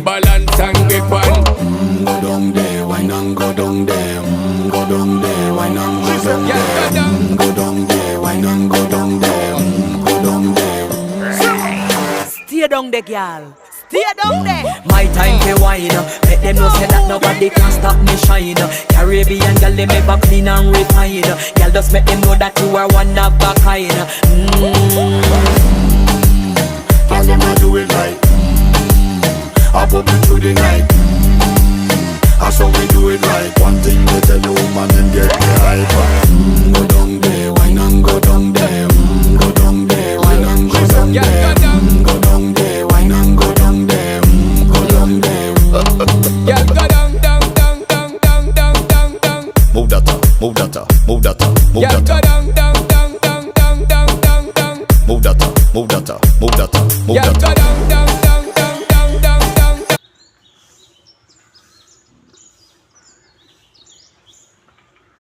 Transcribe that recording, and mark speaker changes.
Speaker 1: balance and grip on.
Speaker 2: Go down there, wine and go down there. Go down there, wine and go down there. Go down there, wine and go down there. Go down there.
Speaker 3: Stay down there, girl. Stay down there. My time to wine. Let them know say that nobody can stop me shine. Caribbean girl, they ever clean and refine. Girl, just make them know that you are one of a kind.
Speaker 2: Girl, them a do it right. I pop it through the night. That's how we do it right. One thing they tell you, woman, and get the hype. Go down there, wine and go down there. Go down there, wine and go down there. Go down there, wine and go down there. Go down there.
Speaker 1: Yeah, go down, down, down, down, down, down, down, down.
Speaker 2: Move that up, move that up, move that up, move
Speaker 1: Yeah,
Speaker 2: that
Speaker 1: go
Speaker 2: up.